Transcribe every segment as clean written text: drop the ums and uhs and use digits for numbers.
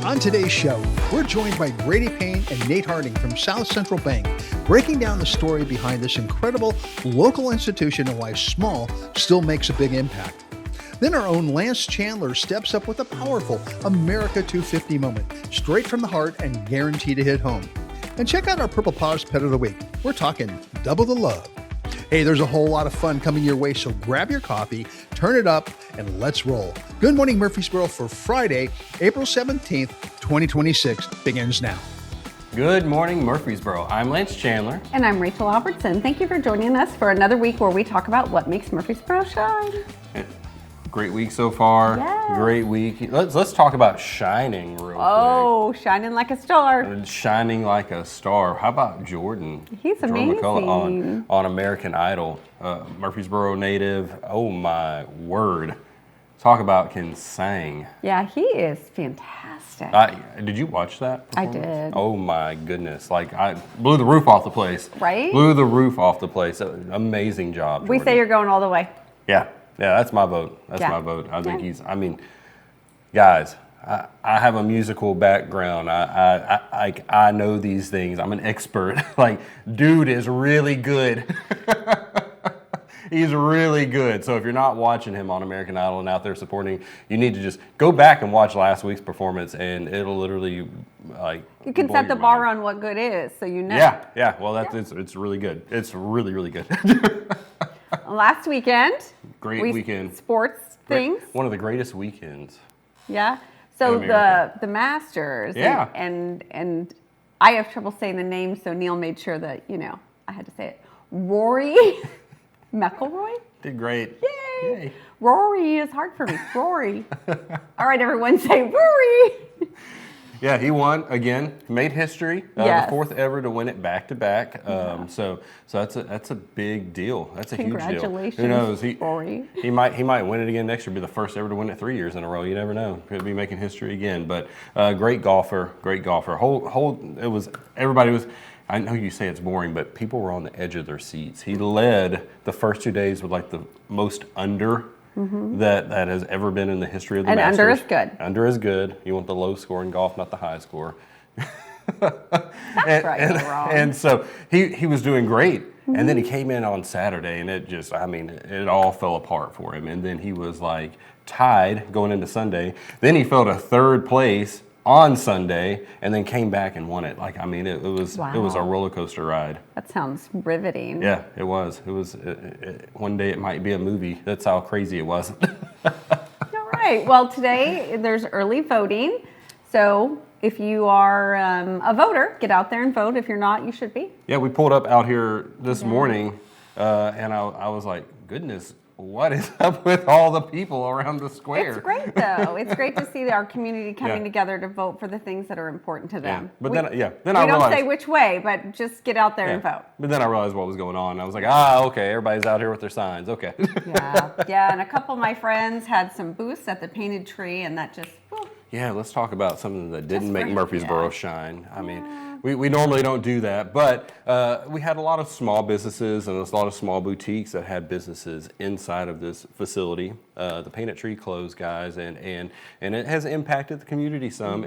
On today's show, we're joined by Grady, Payne, and Nate Harding from South Central Bank, breaking down the story behind this incredible local institution and why small still makes a big impact. Then our own Lance Chandler steps up with a powerful America 250 moment, straight from the heart and guaranteed to hit home. And check out our Purple Paws Pet of the Week. We're talking double the love. Hey, there's a whole lot of fun coming your way, so grab your coffee, turn it up, and let's roll. Good morning, Murfreesboro, for Friday, April 17th, 2026 begins now. Good morning, Murfreesboro. I'm Lance Chandler. And I'm Rachel Albertson. Thank you for joining us for another week where we talk about what makes Murfreesboro shine. Great week so far. Yes. Great week. Let's talk about shining real quick. Oh, shining like a star. Shining like a star. How about Jordan? He's Jordan amazing. McCullough on American Idol. Murfreesboro native. Oh my word. Talk about can sing. Yeah, he is fantastic. Did you watch that performance? I did. Oh my goodness. Like I blew the roof off the place. Right? Blew the roof off the place. Amazing job, We Jordan. say you're going all the way. Yeah, that's my vote. That's my vote. I think guys, I have a musical background. I know these things. I'm an expert. Like, dude is really good. He's really good. So if you're not watching him on American Idol and out there supporting, you need to just go back and watch last week's performance, and it'll literally You can set the bar on what good is, so you know. Yeah. Well, it's really good. It's really, really good. Last weekend. Great weekend. Sports things. One of the greatest weekends. Yeah. So in the Masters. Yeah. And I have trouble saying the name, so Neil made sure that, I had to say it. Rory McIlroy? Did great. Yay. Rory is hard for me. Rory. All right, everyone say Rory. Yeah, he won again. Made history. Yes. The fourth ever to win it back to back. So that's a big deal. That's a huge deal. Congratulations, Who knows? Rory. He might win it again next year. Be the first ever to win it 3 years in a row. You never know. Could be making history again. But great golfer. Great golfer. Everybody was. I know you say it's boring, but people were on the edge of their seats. He led the first 2 days with like the most under that has ever been in the history of the Masters. And under is good. Under is good. You want the low score in golf, not the high score. That's right, you're wrong. And so he was doing great. And then he came in on Saturday, and it all fell apart for him. And then he was like tied going into Sunday. Then he fell to third place on Sunday, and then came back and won it. It was a roller coaster ride. That sounds riveting. Yeah, it was. It was. One day it might be a movie. That's how crazy it was. All right. Well, today there's early voting. So if you are a voter, get out there and vote. If you're not, you should be. Yeah, we pulled up out here this morning, and I was like, goodness, what is up with all the people around the square? It's great, though. It's great to see our community coming together to vote for the things that are important to them. Yeah. But then I realized. We don't say which way, but just get out there and vote. But then I realized what was going on. I was like, okay, everybody's out here with their signs. Okay. Yeah, and a couple of my friends had some booths at the Painted Tree, and that just... Whew. Yeah, let's talk about something that didn't make Murfreesboro shine. We normally don't do that, but we had a lot of small businesses and a lot of small boutiques that had businesses inside of this facility. The Painted Tree closed, guys, and it has impacted the community some.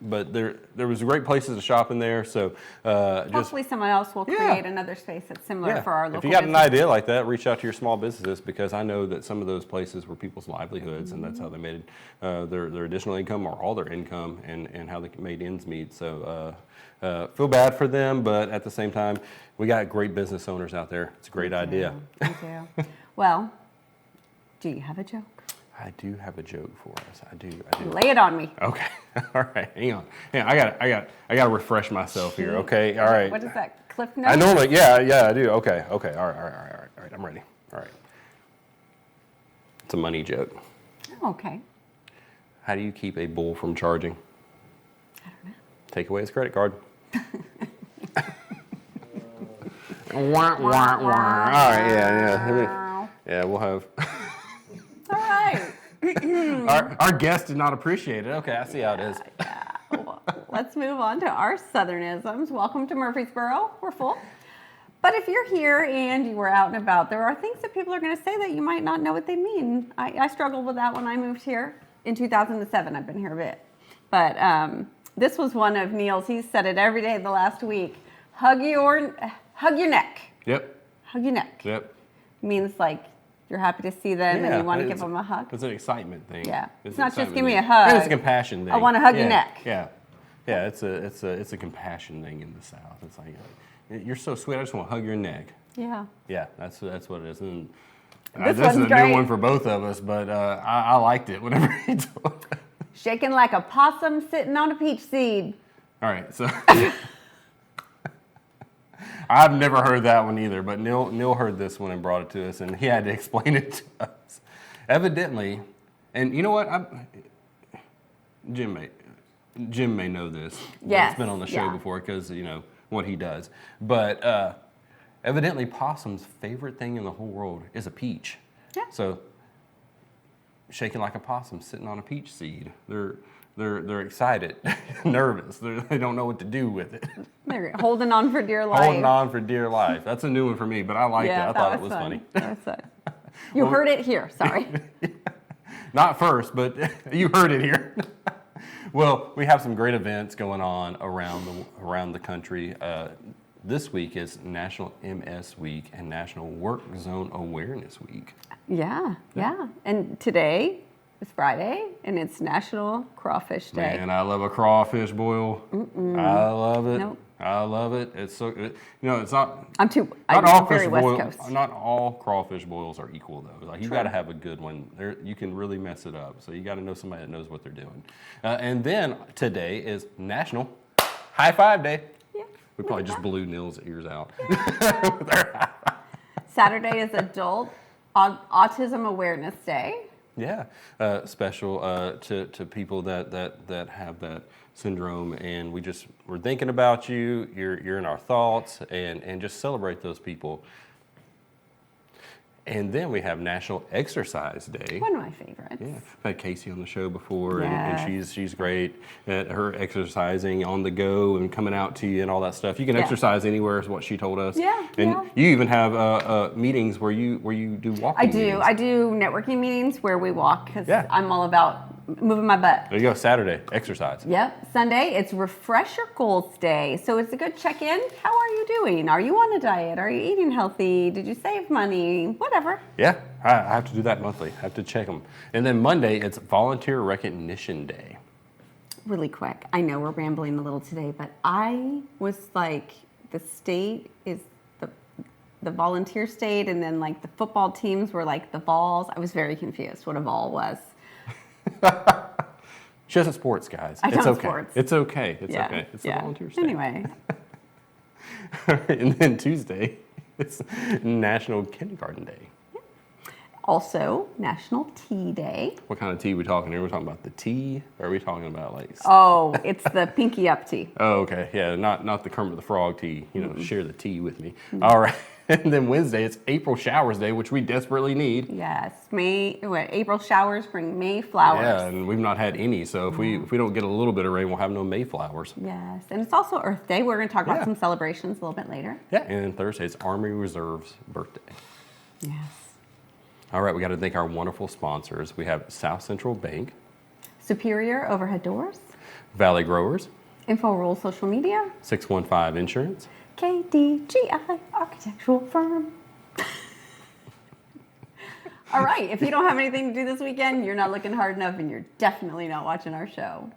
But there was great places to shop in there. So hopefully someone else will create another space that's similar for our local. If you got an idea like that, reach out to your small businesses, because I know that some of those places were people's livelihoods, and that's how they made their additional income or all their income, and how they made ends meet. So. Feel bad for them, but at the same time, we got great business owners out there. It's a great idea. We do. Well, do you have a joke? I do have a joke for us. I do. Lay it on me. Okay. All right. Hang on. I got to refresh myself here. Okay. All right. What is that? Cliff Notes? I normally, yeah, I do. Okay. All right. I'm ready. All right. It's a money joke. Okay. How do you keep a bull from charging? I don't know. Take away his credit card. All right, yeah, we'll have. All right. Our guest did not appreciate it. Okay, I see how it is. Yeah. Well, let's move on to our Southernisms. Welcome to Murfreesboro. We're full. But if you're here and you were out and about, there are things that people are going to say that you might not know what they mean. I struggled with that when I moved here in 2007. I've been here a bit. But this was one of Neil's. He's said it every day the last week. Hug your neck. Yep. Hug your neck. Yep. Means like you're happy to see them and you want to give them a hug. It's an excitement thing. Yeah. It's not an just excitement give me thing. a hug. And it's a compassion thing. I want to hug your neck. Yeah. Yeah, it's a compassion thing in the South. It's like, you're so sweet, I just want to hug your neck. Yeah. Yeah, that's what it is. And This this is one's a great. new one for both of us, but I liked it whenever he told it. Shaking like a possum sitting on a peach seed. All right, so I've never heard that one either, but Neil heard this one and brought it to us, and he had to explain it to us. Evidently, and you know what? Jim may know this. Yes, He's been on the show before because what he does. But evidently, possum's favorite thing in the whole world is a peach. Yeah. So shaking like a possum, sitting on a peach seed. They're excited, nervous. They don't know what to do with it. They're holding on for dear life. Holding on for dear life. That's a new one for me, but I liked it. I thought it was funny. That was fun. You heard it here. Sorry. Not first, but you heard it here. Well, we have some great events going on around the country. This week is National MS Week and National Work Zone Awareness Week. Yeah. And today is Friday, and it's National Crawfish Day. Man, I love a crawfish boil. I love it. Nope. I love it. It's so good. It's not. I'm very West Coast. Not all crawfish boils are equal though. Like you got to have a good one. You can really mess it up. So you got to know somebody that knows what they're doing. And then today is National High Five Day. Yeah. We probably just blew Neil's ears out. Saturday is Adult Autism Awareness Day. Yeah, special to people that have that syndrome, and we're thinking about you. You're in our thoughts, and just celebrate those people. And then we have National Exercise Day. One of my favorites. Yeah, I've had Casey on the show before, Yes. and she's great at her exercising on the go and coming out to you and all that stuff. You can exercise anywhere, is what she told us. Yeah, and yeah. you even have meetings where you do walking. I do. meetings. I do networking meetings where we walk because Yeah. I'm all about moving my butt. There you go. Saturday exercise. Yep. Sunday, it's Refresh Your Goals Day. So it's a good check-in. How are you doing? Are you on a diet? Are you eating healthy? Did you save money? Whatever. Yeah, I have to do that monthly. I have to check them. And then Monday, it's Volunteer Recognition Day. Really quick. I know we're rambling a little today, but I was like, the state is the volunteer state, and then like the football teams were like the Vols. I was very confused what a Vol was. She doesn't sports, guys. I It's don't okay. sports. It's okay. It's okay. It's the volunteer state. Anyway. And then Tuesday, it's National Kindergarten Day. Also, National Tea Day. What kind of tea are we talking here? Are we talking about the tea? Or are we talking about like... Oh, it's the pinky up tea. Oh, okay. Yeah, not the Kermit the Frog tea. Share the tea with me. All right. And then Wednesday, it's April Showers Day, which we desperately need. Yes, April showers bring May flowers. Yeah, and we've not had any, so if we don't get a little bit of rain, we'll have no Mayflowers. Yes, and it's also Earth Day. We're going to talk about some celebrations a little bit later. Yeah, and then Thursday, it's Army Reserve's birthday. Yes. All right, we got to thank our wonderful sponsors. We have South Central Bank, Superior Overhead Doors, Valley Growers, InfoRule Social Media, 615 Insurance, KDGI Architectural Firm. All right, if you don't have anything to do this weekend, you're not looking hard enough and you're definitely not watching our show.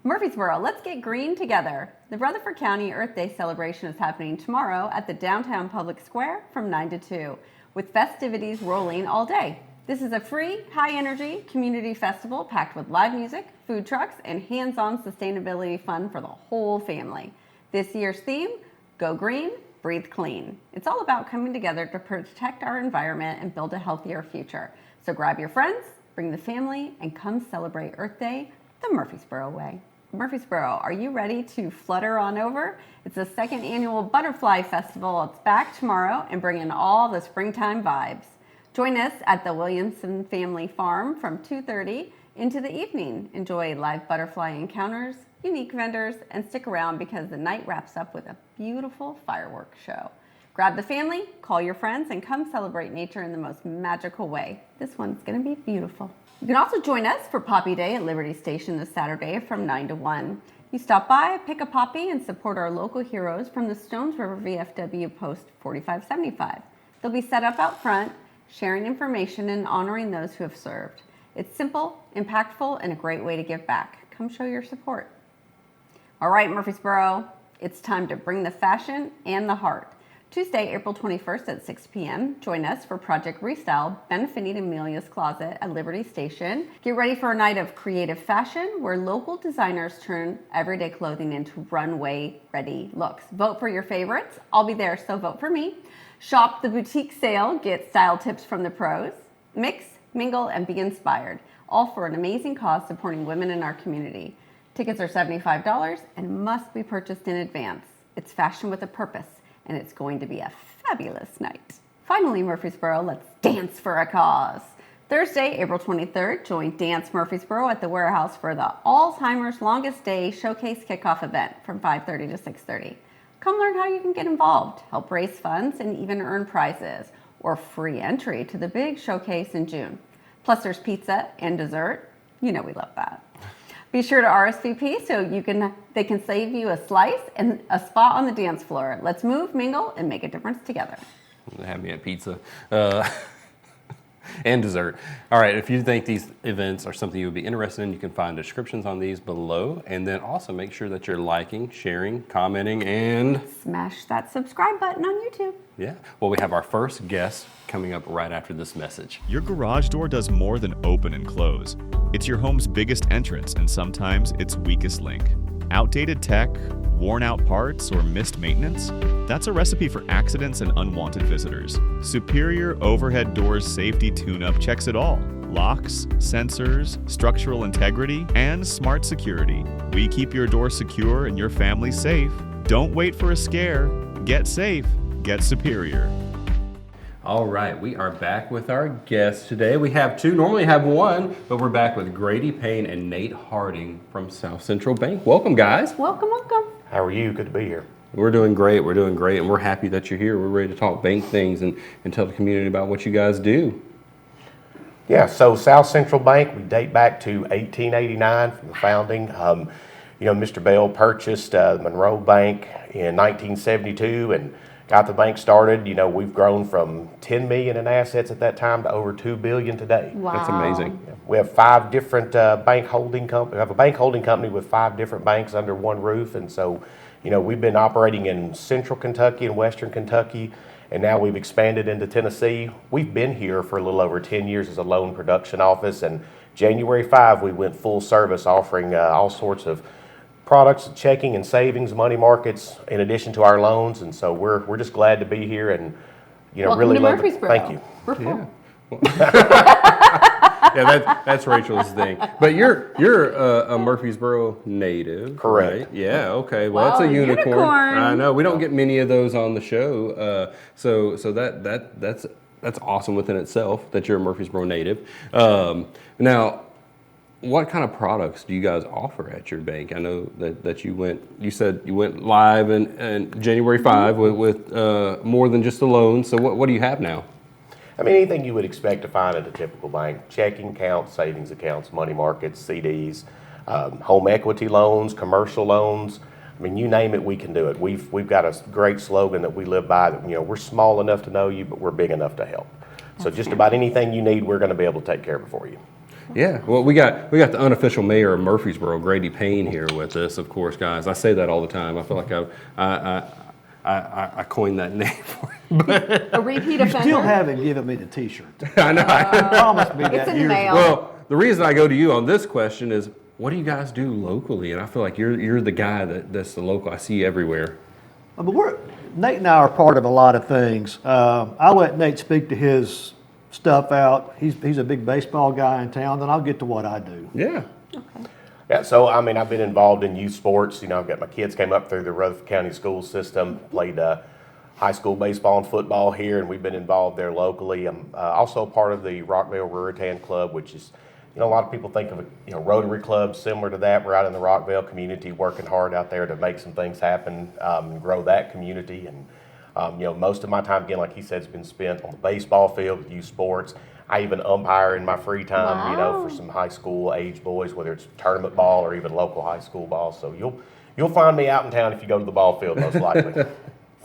Murfreesboro, let's get green together. The Rutherford County Earth Day celebration is happening tomorrow at the downtown public square from 9 to 2, with festivities rolling all day. This is a free, high-energy community festival packed with live music, food trucks, and hands-on sustainability fun for the whole family. This year's theme, Go Green, Breathe Clean. It's all about coming together to protect our environment and build a healthier future. So grab your friends, bring the family, and come celebrate Earth Day the Murfreesboro way. Murfreesboro, are you ready to flutter on over? It's the second annual Butterfly Festival. It's back tomorrow and bringing all the springtime vibes. Join us at the Williamson Family Farm from 2:30 into the evening. Enjoy live butterfly encounters, unique vendors, and stick around because the night wraps up with a beautiful fireworks show. Grab the family, call your friends, and come celebrate nature in the most magical way. This one's going to be beautiful. You can also join us for Poppy Day at Liberty Station this Saturday from 9 to 1. You stop by, pick a poppy, and support our local heroes from the Stones River VFW Post 4575. They'll be set up out front, sharing information and honoring those who have served. It's simple, impactful, and a great way to give back. Come show your support. All right, Murfreesboro, it's time to bring the fashion and the heart. Tuesday, April 21st at 6 p.m., join us for Project Restyle, benefiting Amelia's Closet at Liberty Station. Get ready for a night of creative fashion where local designers turn everyday clothing into runway-ready looks. Vote for your favorites. I'll be there, so vote for me. Shop the boutique sale, get style tips from the pros. Mix, mingle, and be inspired, all for an amazing cause supporting women in our community. Tickets are $75 and must be purchased in advance. It's fashion with a purpose, and it's going to be a fabulous night. Finally, Murfreesboro, let's dance for a cause. Thursday, April 23rd, join Dance Murfreesboro at the warehouse for the Alzheimer's Longest Day Showcase Kickoff event from 5:30 to 6:30. Come learn how you can get involved, help raise funds, and even earn prizes, or free entry to the big showcase in June. Plus, there's pizza and dessert. You know we love that. Be sure to RSVP so they can save you a slice and a spot on the dance floor. Let's move, mingle, and make a difference together. Have me at pizza and dessert. All right, if you think these events are something you would be interested in, you can find descriptions on these below. And then also make sure that you're liking, sharing, commenting, and smash that subscribe button on YouTube. Yeah. Well, we have our first guest coming up right after this message. Your garage door does more than open and close. It's your home's biggest entrance and sometimes its weakest link. Outdated tech, worn out parts, or missed maintenance? That's a recipe for accidents and unwanted visitors. Superior Overhead Doors Safety Tune-Up checks it all. Locks, sensors, structural integrity, and smart security. We keep your door secure and your family safe. Don't wait for a scare. Get safe. Get Superior. All right, we are back with our guests today. We have two, normally have one, but we're back with Grady Payne and Nate Harding from South Central Bank. Welcome, guys. Welcome, welcome. How are you? Good to be here. We're doing great, and we're happy that you're here. We're ready to talk bank things and tell the community about what you guys do. Yeah, so South Central Bank, we date back to 1889 from the founding. Mr. Bell purchased Monroe Bank in 1972 and got the bank started. We've grown from $10 million in assets at that time to over $2 billion today. Wow. That's amazing. We have 5 different bank holding companies. We have a bank holding company with 5 different banks under one roof. And so, we've been operating in Central Kentucky and Western Kentucky, and now we've expanded into Tennessee. We've been here for a little over 10 years as a loan production office. And January 5, we went full service offering all sorts of products, checking and savings, money markets, in addition to our loans. And so we're just glad to be here and, Welcome really to love it. Murfreesboro. Thank you. We're full. Yeah, that's Rachel's thing. But you're a Murfreesboro native, Correct. right? Yeah. Okay. Well, that's Wow, a unicorn. unicorn. I know we don't get many of those on the show. So that's awesome within itself that you're a Murfreesboro native. Now, what kind of products do you guys offer at your bank? I know that you said you went live in January 5 with more than just a loan. So what do you have now? I mean, anything you would expect to find at a typical bank: checking accounts, savings accounts, money markets, CDs, home equity loans, commercial loans. I mean, you name it, we can do it. We've got a great slogan that we live by that, we're small enough to know you, but we're big enough to help. So just about anything you need, we're going to be able to take care of it for you. Yeah, well, we got the unofficial mayor of Murfreesboro, Grady Payne, here with us, of course, guys. I say that all the time. I feel like I coined that name for you. A repeat offender. Still haven't given me the T-shirt. I know. Promised me It's that in the years mail. ago. Well, the reason I go to you on this question is, what do you guys do locally? And I feel like you're the guy that's the local. I see you everywhere. But Nate and I are part of a lot of things. I'll let Nate speak to his stuff out. He's a big baseball guy in town. Then I'll get to what I do. Yeah. Okay. Yeah, so I mean, I've been involved in youth sports. I've got my kids came up through the Rutherford County school system, played high school baseball and football here, and we've been involved there locally. I'm also part of the Rockville Ruritan Club, which is, a lot of people think of Rotary clubs similar to that. We're out in the Rockville community working hard out there to make some things happen and grow that community. And most of my time, again, like he said, has been spent on the baseball field with youth sports. I even umpire in my free time, Wow. for some high school age boys, whether it's tournament ball or even local high school ball. So you'll find me out in town if you go to the ball field, most likely.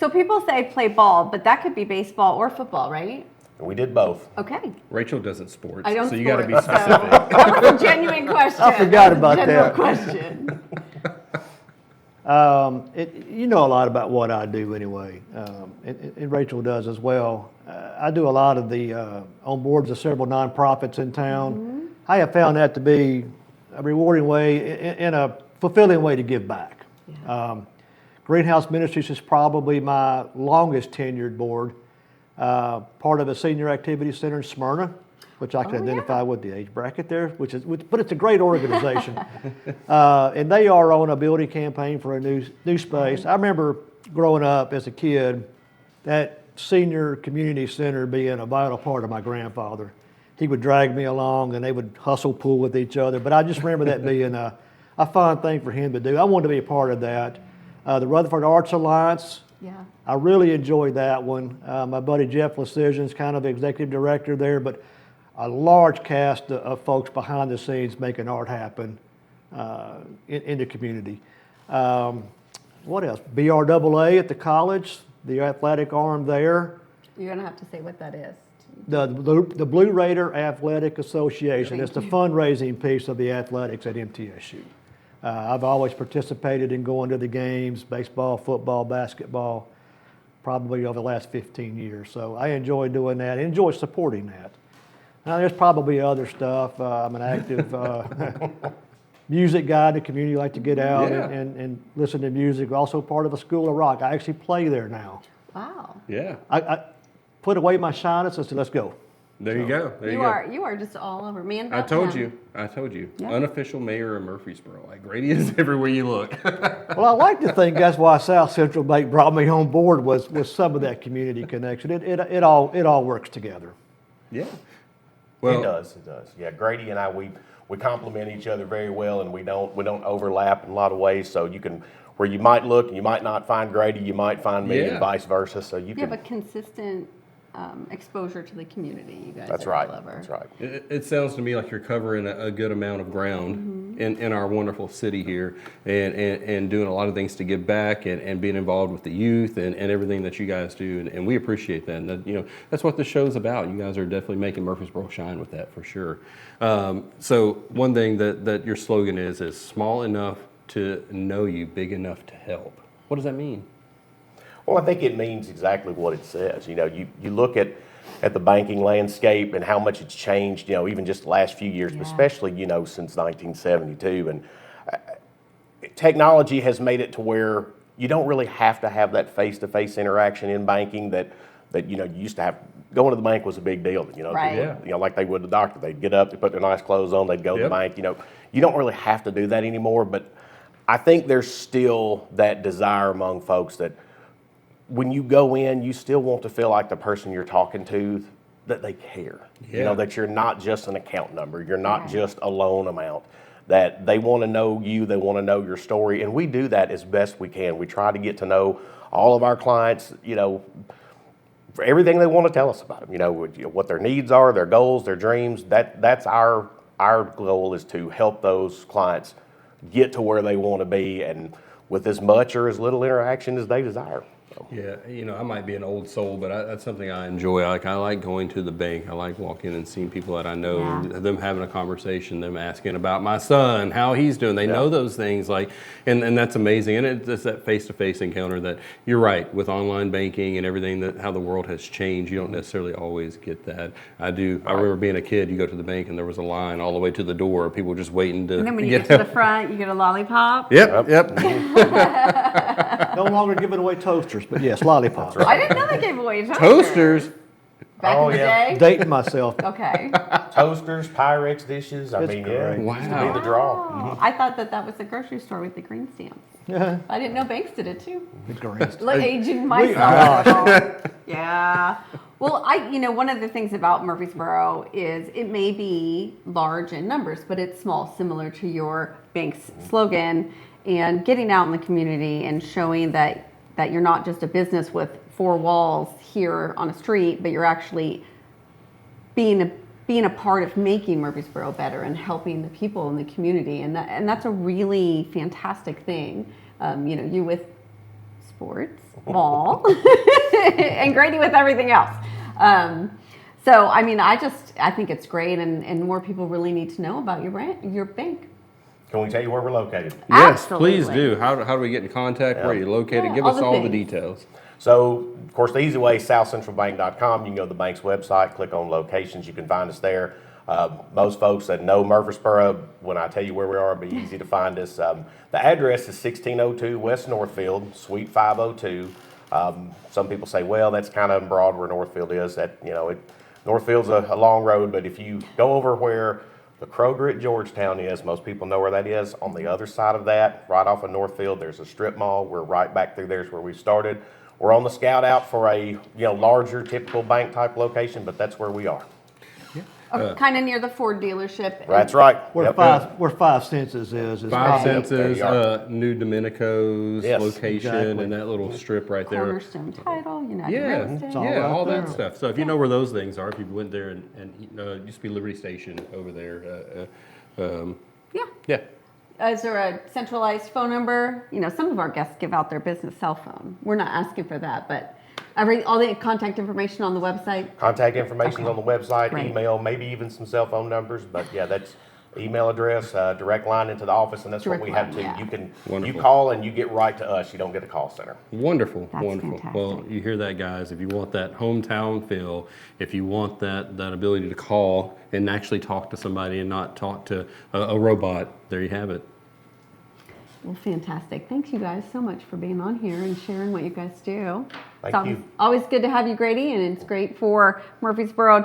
So people say play ball, but that could be baseball or football, right? We did both. Okay. Rachel doesn't sports, I don't so you got to be sport, so specific. that was a genuine question. I forgot about General that. question. You know a lot about what I do anyway, and Rachel does as well. I do a lot of the on boards of several nonprofits in town. Mm-hmm. I have found that to be a rewarding way and a fulfilling way to give back. Greenhouse Ministries is probably my longest tenured board, part of a senior activity center in Smyrna, which I can identify with the age bracket there, but it's a great organization. And they are on a building campaign for a new space. I remember growing up as a kid, that senior community center being a vital part of my grandfather. He would drag me along and they would hustle pool with each other, but I just remember that being a fun thing for him to do. I wanted to be a part of that. The Rutherford Arts Alliance, Yeah. I really enjoyed that one. My buddy Jeff Lecision's kind of the executive director there, but a large cast of folks behind the scenes making art happen in the community. What else? BRAA at the college, the athletic arm there. You're going to have to say what that is. The Blue Raider Athletic Association. Thank It's the you. fundraising piece of the athletics at MTSU. I've always participated in going to the games, baseball, football, basketball, probably over the last 15 years. So I enjoy doing that, enjoy supporting that. Now, there's probably other stuff. I'm an active music guy in the community, like to get out Yeah. and listen to music. Also part of a School of Rock. I actually play there now. Wow. Yeah, I put away my shyness and said, let's go. there you go. There you You go. are just all over. Man, I about told town. you. Yeah. Unofficial mayor of Murfreesboro. Like Grady is everywhere you look. Well, I like to think that's why South Central Bank brought me on board was some of that community connection. It all works together. Yeah. It does. Yeah, Grady and I, we complement each other very well, and we don't overlap in a lot of ways. So you can, where you might look and you might not find Grady, you might find me, Yeah. and vice versa. So you You can. have a consistent exposure to the community, you guys. That's are right. all over. That's right. It sounds to me like you're covering a good amount of ground in our wonderful city here and doing a lot of things to give back and being involved with the youth and everything that you guys do. And we appreciate that. And that, that's what the show's about. You guys are definitely making Murfreesboro shine with that for sure. So one thing that your slogan is small enough to know you, big enough to help. What does that mean? Well, I think it means exactly what it says. You look at the banking landscape and how much it's changed, even just the last few years, but especially, since 1972. And technology has made it to where you don't really have to have that face-to-face interaction in banking that you used to have. Going to the bank was a big deal. Right. Like they would the doctor. They'd get up, they put their nice clothes on, they'd go to the Yep. bank. You don't really have to do that anymore, but I think there's still that desire among folks that when you go in, you still want to feel like the person you're talking to, that they care. Yeah. That you're not just an account number. You're not just a loan amount. That they want to know you, they want to know your story. And we do that as best we can. We try to get to know all of our clients, for everything they want to tell us about them. What their needs are, their goals, their dreams. That's our goal, is to help those clients get to where they want to be, and with as much or as little interaction as they desire. Yeah, I might be an old soul, but that's something I enjoy. I like going to the bank. I like walking and seeing people that I know, Yeah. them having a conversation, them asking about my son, how he's doing. They know those things, and that's amazing. And it's that face-to-face encounter that you're right, with online banking and everything, that how the world has changed. You don't necessarily always get that. I remember being a kid, you go to the bank and there was a line all the way to the door, people just waiting to And then when you get to the front, you get a lollipop. Yep. No longer giving away toasters, but yes, lollipops. I didn't know they gave away toasters. Toasters. Back Oh, in the yeah. day? Dating myself. Okay. Toasters, Pyrex dishes. That's It great. used to be the draw. Oh, I thought that was the grocery store with the green stamps. I didn't know banks did it too. The greens. Like aging myself. Yeah. Well, one of the things about Murfreesboro is it may be large in numbers, but it's small, similar to your bank's slogan. And getting out in the community and showing that you're not just a business with four walls here on a street, but you're actually being being a part of making Murfreesboro better and helping the people in the community. And that's a really fantastic thing. You with sports, ball, and Grady with everything else. So, I think it's great, and more people really need to know about your bank. Can we tell you where we're located? Yes, Absolutely. please do. How do we get in contact? Where are you located? Yeah, Give all us the all the things. details. So, of course, the easy way is southcentralbank.com. You can go to the bank's website, click on locations. You can find us there. Most folks that know Murfreesboro, when I tell you where we are, it'll be easy to find us. The address is 1602 West Northfield, Suite 502. Some people say, well, that's kind of broad where Northfield is. Northfield's a long road, but if you go over where the Kroger at Georgetown is, most people know where that is. On the other side of that, right off of Northfield, there's a strip mall. We're right back through there is where we started. We're on the scout out for a larger, typical bank type location, but that's where we are. Kind of near the Ford dealership. That's right. Where Yep. where Five Senses is. Five probably- There Senses, you are. New Domenico's Yes, location, exactly. and that little strip right there. Cornerstone Title, United Yeah, Real Estate. all yeah, right all that there. stuff. So if you know where those things are, if you went there and used to be Liberty Station over there. Yeah. Yeah. Is there a centralized phone number? Some of our guests give out their business cell phone. We're not asking for that, but all the contact information on the website. Contact information on the website, Great. email, maybe even some cell phone numbers. But yeah, that's email address, direct line into the office, and that's Direct what we have line, too. yeah. You can Wonderful. you call and you get right to us. You don't get a call center. Wonderful, That's wonderful. fantastic. Well, you hear that, guys. If you want that hometown feel, if you want that ability to call and actually talk to somebody and not talk to a robot, there you have it. Well, fantastic. Thanks, you guys, so much for being on here and sharing what you guys do. Thank you. Always good to have you, Grady, and it's great for Murfreesboro,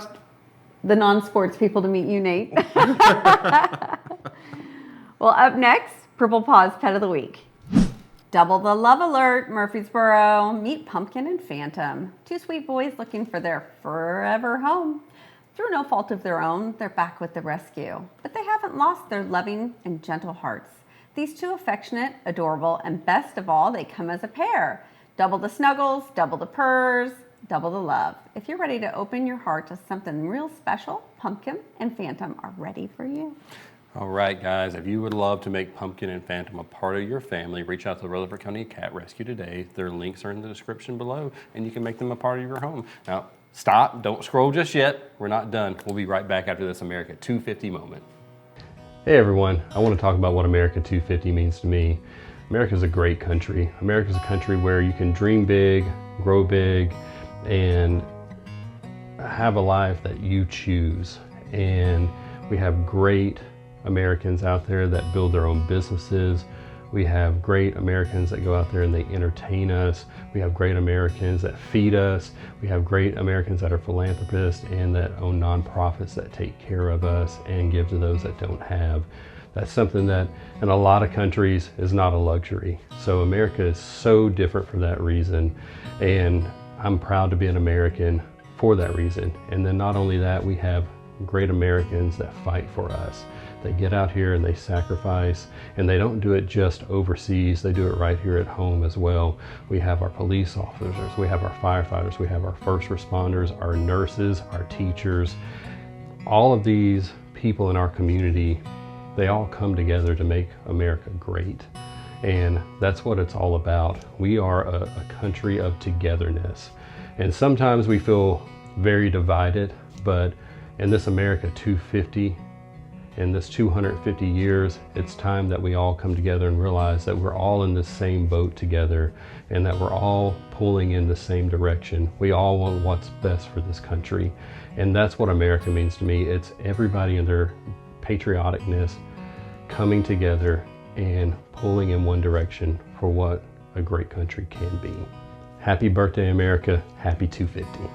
the non-sports people, to meet you, Nate. Well, up next, Purple Paws Pet of the Week. Double the love alert, Murfreesboro. Meet Pumpkin and Phantom, two sweet boys looking for their forever home. Through no fault of their own, they're back with the rescue, but they haven't lost their loving and gentle hearts. These two affectionate, adorable, and best of all, they come as a pair. Double the snuggles, double the purrs, double the love. If you're ready to open your heart to something real special, Pumpkin and Phantom are ready for you. All right, guys, if you would love to make Pumpkin and Phantom a part of your family, reach out to the Rutherford County Cat Rescue today. Their links are in the description below, and you can make them a part of your home. Now, stop, don't scroll just yet. We're not done. We'll be right back after this America 250 moment. Hey everyone, I want to talk about what America 250 means to me. America's a great country. America's a country where you can dream big, grow big, and have a life that you choose. And we have great Americans out there that build their own businesses. We have great Americans that go out there and they entertain us. We have great Americans that feed us. We have great Americans that are philanthropists and that own nonprofits that take care of us and give to those that don't have. That's something that in a lot of countries is not a luxury. So America is so different for that reason. And I'm proud to be an American for that reason. And then not only that, we have great Americans that fight for us. They get out here and they sacrifice, and they don't do it just overseas, they do it right here at home as well. We have our police officers, we have our firefighters, we have our first responders, our nurses, our teachers. All of these people in our community, they all come together to make America great. And that's what it's all about. We are a country of togetherness. And sometimes we feel very divided, but in this America 250, in this 250 years, it's time that we all come together and realize that we're all in the same boat together and that we're all pulling in the same direction. We all want what's best for this country. And that's what America means to me. It's everybody in their patrioticness coming together and pulling in one direction for what a great country can be. Happy birthday, America. Happy 250.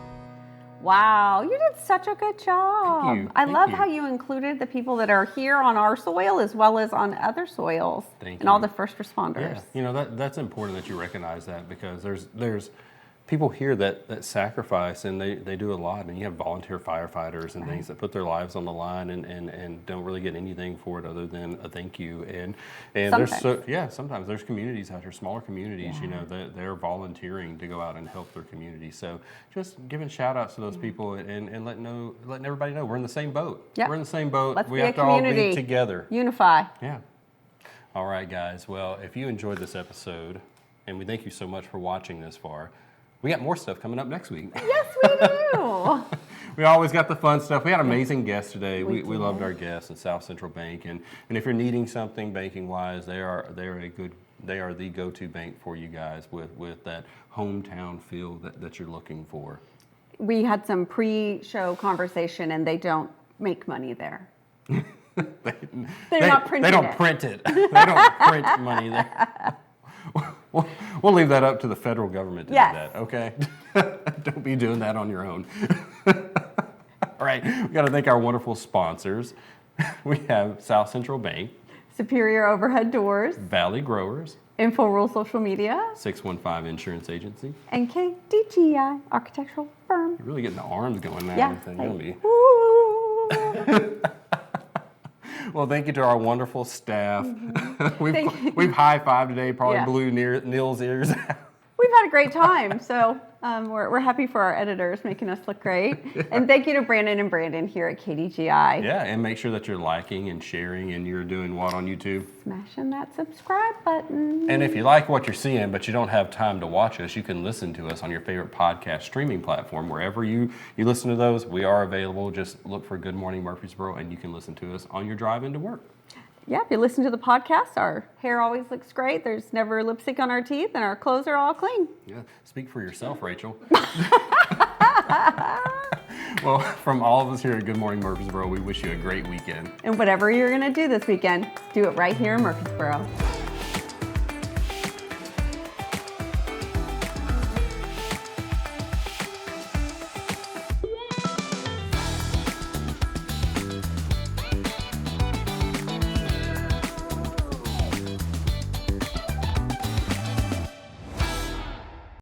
Wow, you did such a good job. Thank you. I Thank love you. how you included the people that are here on our soil as well as on other soils. Thank and all you. the first responders. Yeah, you know, that's important that you recognize that, because there's people hear that sacrifice, and they do a lot. And you have volunteer firefighters and things that put their lives on the line and don't really get anything for it other than a thank you. And sometimes there's communities out here, smaller communities, that they're volunteering to go out and help their community. So just giving shout outs to those people and letting everybody know we're in the same boat. Yep. We're in the same boat. Let's We be a have to all community. be together. Unify. Yeah. All right, guys. Well, if you enjoyed this episode, and we thank you so much for watching this far, we got more stuff coming up next week. Yes, we do. We always got the fun stuff. We had amazing guests today. We We loved our guests at South Central Bank, and if you're needing something banking wise, they are the go-to bank for you guys with that hometown feel that you're looking for. We had some pre-show conversation, and they don't make money there. They're not printing They don't it. print it. They don't print money there. We'll leave that up to the federal government to do that, okay? Don't be doing that on your own. All right, we got to thank our wonderful sponsors. We have South Central Bank, Superior Overhead Doors, Valley Growers, Info Rule Social Media, 615 Insurance Agency. and KDGI Architectural Firm. You're really getting the arms going now. Yeah. You're gonna be- Woo! Well, thank you to our wonderful staff. Thank We've high-fived today, probably Yeah. blew Neil's ears out. We've had a great time, so we're happy for our editors making us look great. And thank you to Brandon and Brandon here at KDGI. Yeah, and make sure that you're liking and sharing, and you're doing what on YouTube? Smashing that subscribe button. And if you like what you're seeing, but you don't have time to watch us, you can listen to us on your favorite podcast streaming platform. Wherever you listen to those, we are available. Just look for Good Morning Murfreesboro, and you can listen to us on your drive into work. Yeah, if you listen to the podcast, our hair always looks great. There's never lipstick on our teeth, and our clothes are all clean. Yeah, speak for yourself, Rachel. Well, from all of us here at Good Morning Murfreesboro, we wish you a great weekend. And whatever you're going to do this weekend, do it right here in Murfreesboro.